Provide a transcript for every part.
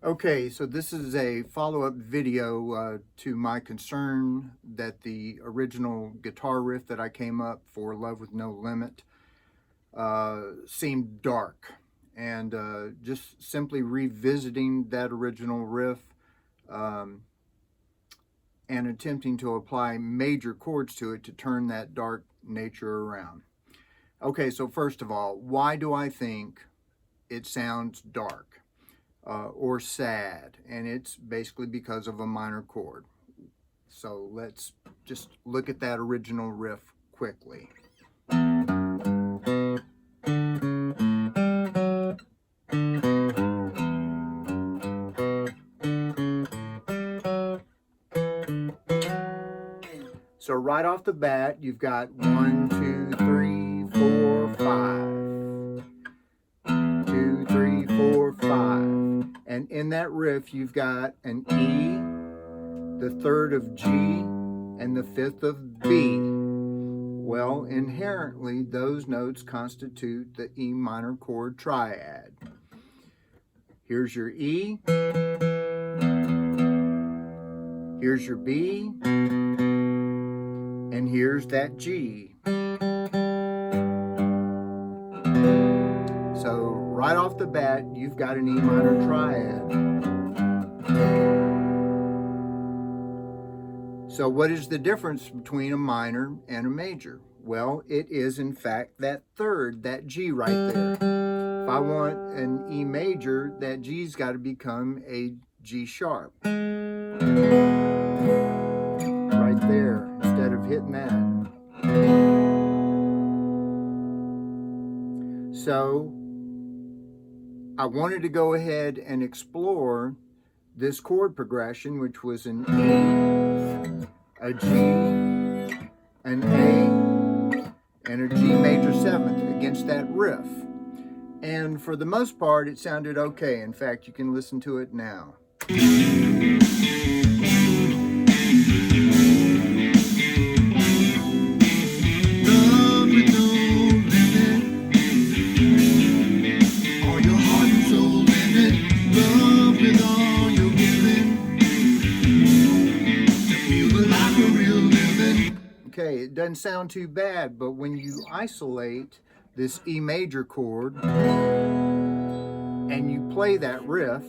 Okay, so this is a follow-up video to my concern that the original guitar riff that I came up for, Love with No Limit, seemed dark. And just simply revisiting that original riff and attempting to apply major chords to it to turn that dark nature around. Okay, so first of all, why do I think it sounds dark? Or sad, and it's basically because of a minor chord. So let's just look at that original riff quickly. So right off the bat, you've got 1, 2, 3, 4, 5. 2, 3, 4, 5. And in that riff, you've got an E, the third of G, and the fifth of B. Well, inherently, those notes constitute the E minor chord triad. Here's your E, here's your B, and here's that G. So right off the bat, you've got an E minor triad. So what is the difference between a minor and a major? Well, it is in fact that third, that G right there. If I want an E major, that G's got to become a G sharp. Right there, instead of hitting that. So I wanted to go ahead and explore this chord progression, which was an E, a G, an A, and a G major seventh against that riff. And for the most part, it sounded okay. In fact, you can listen to it now. Okay, it doesn't sound too bad, but when you isolate this E major chord and you play that riff,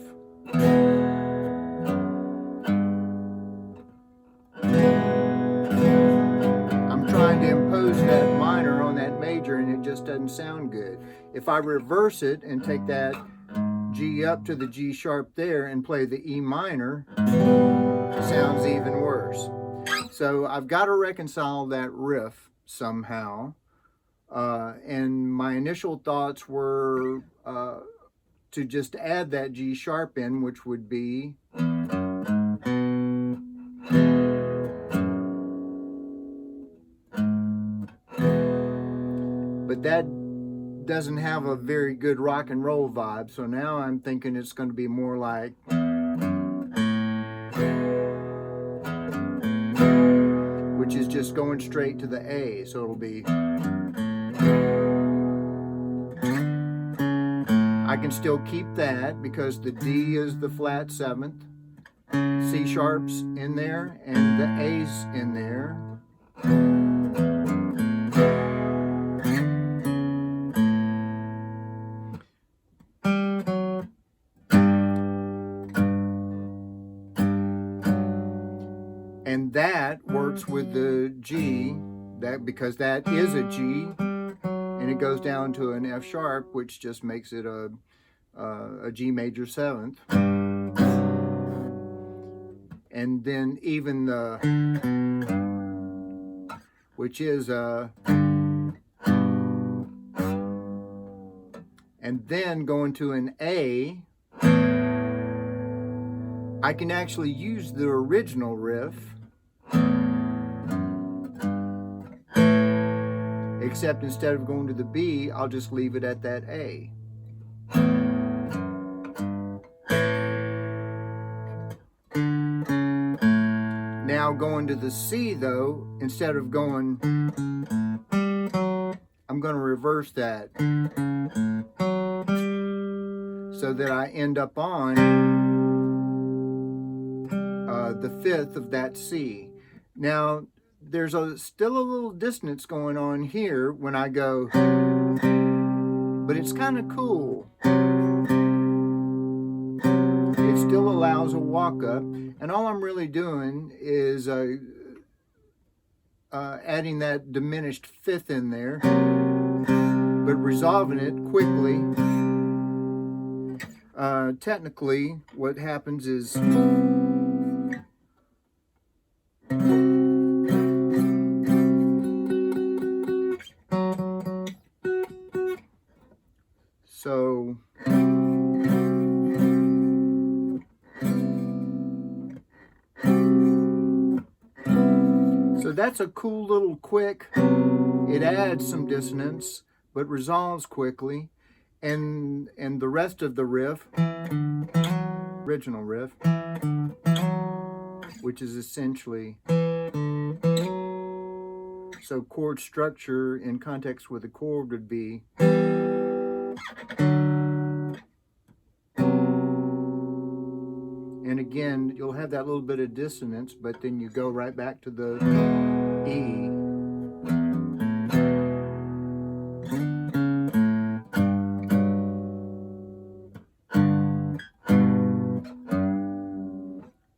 I'm trying to impose that minor on that major and it just doesn't sound good. If I reverse it and take that G up to the G sharp there and play the E minor, it sounds even worse. So I've got to reconcile that riff somehow. And my initial thoughts were to just add that G sharp in, which would be but that doesn't have a very good rock and roll vibe. So now I'm thinking it's going to be more like which is just going straight to the A. So it'll be, I can still keep that because the D is the flat seventh, C sharp's in there, and the A's in there. And that works with the G, because that is a G, and it goes down to an F sharp, which just makes it a G major seventh. And then even the, which is a, and then going to an A, I can actually use the original riff, except instead of going to the B, I'll just leave it at that A. Now going to the C though, instead of going, I'm going to reverse that so that I end up on the fifth of that C. Now, there's still a little dissonance going on here when I go, but it's kind of cool. It still allows a walk up, and all I'm really doing is adding that diminished fifth in there, but resolving it quickly. Technically, what happens is so that's a cool little quick. It adds some dissonance, but resolves quickly. And the rest of the riff, original riff, which is essentially, so chord structure in context with a chord would be, and again, you'll have that little bit of dissonance, but then you go right back to the E.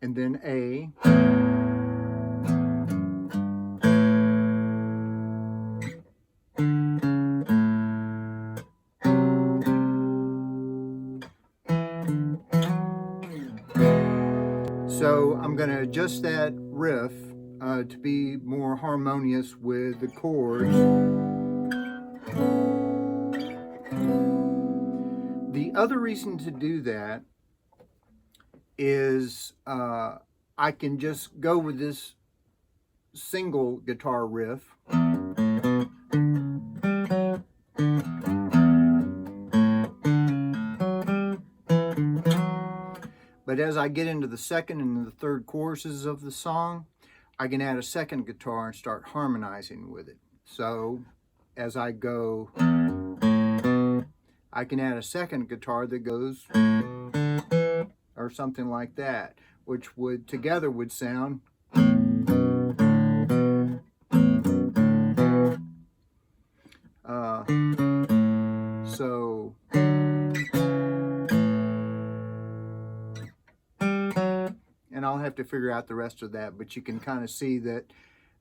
And then A. So I'm going to adjust that riff to be more harmonious with the chords. The other reason to do that is I can just go with this single guitar riff. But as I get into the second and the third choruses of the song, I can add a second guitar and start harmonizing with it. So as I go, I can add a second guitar that goes, or something like that, which would together would sound. So and I'll have to figure out the rest of that, but you can kind of see that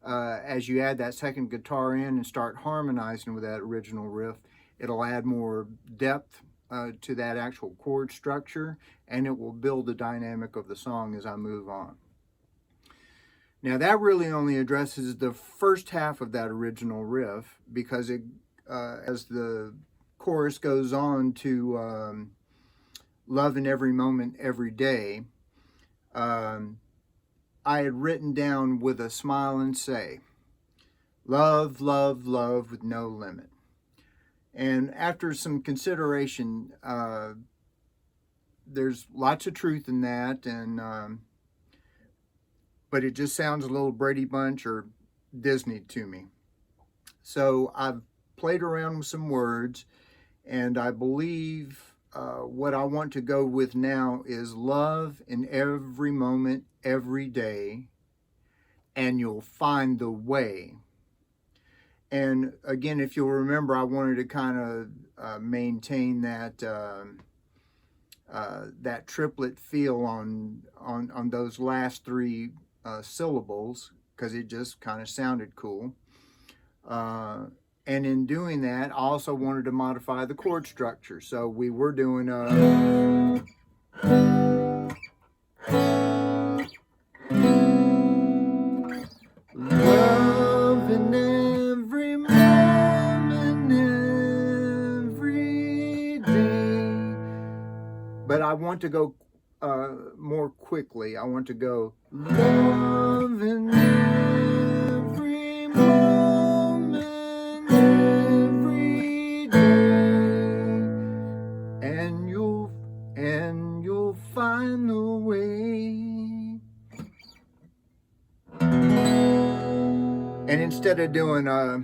as you add that second guitar in and start harmonizing with that original riff, it'll add more depth to that actual chord structure, and it will build the dynamic of the song as I move on. Now that really only addresses the first half of that original riff, because it, as the chorus goes on to love in every moment, every day, I had written down with a smile and say, love, love, love with no limit. And after some consideration, there's lots of truth in that, and but it just sounds a little Brady Bunch or Disney to me. So I've played around with some words, and I believe what I want to go with now is love in every moment, every day, and you'll find the way. And again, if you'll remember, I wanted to kind of maintain that that triplet feel on those last three syllables, because it just kind of sounded cool. And in doing that, I also wanted to modify the chord structure. So we were doing love in every moment, every day. But I want to go more quickly. I want to go love in every moment, every day, and you'll find the way. And instead of doing or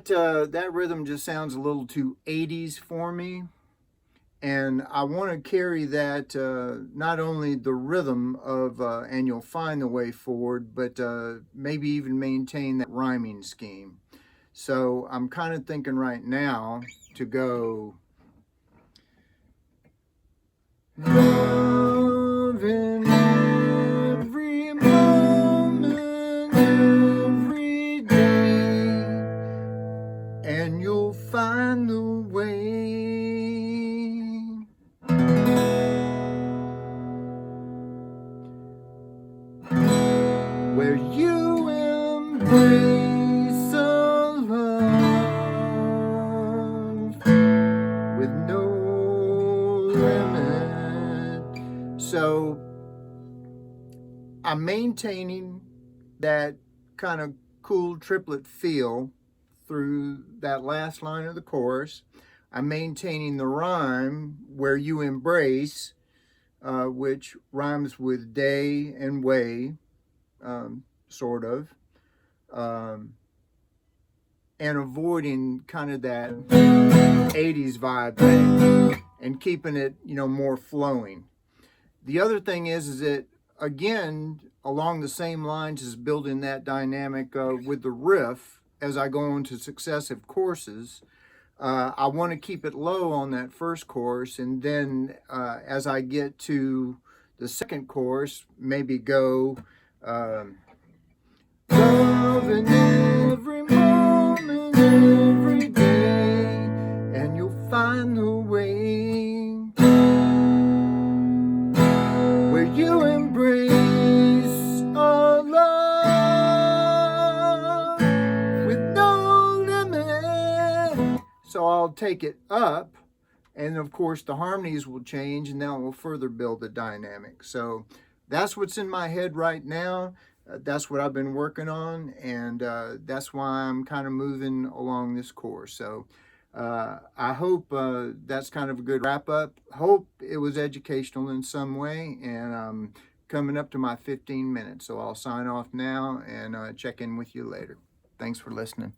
that rhythm just sounds a little too 80s for me. And I want to carry that, not only the rhythm of And You'll Find the Way Forward, but maybe even maintain that rhyming scheme. So I'm kind of thinking right now to go, loving every moment, every day, and you'll find the way. Where you embrace a love with no limit. So I'm maintaining that kind of cool triplet feel through that last line of the chorus. I'm maintaining the rhyme, where you embrace, which rhymes with day and way, sort of, and avoiding kind of that 80s vibe thing and keeping it, more flowing. The other thing is that, again, along the same lines as building that dynamic with the riff as I go into successive courses, I want to keep it low on that first chorus, and then as I get to the second chorus, maybe go loving every moment, every day, and you'll find the way, where you embrace a love with no limit. So I'll take it up, and of course the harmonies will change, and that will further build the dynamic. So that's what's in my head right now. That's what I've been working on, and that's why I'm kind of moving along this course. So I hope that's kind of a good wrap up. Hope it was educational in some way, and I'm coming up to my 15 minutes. So I'll sign off now and check in with you later. Thanks for listening.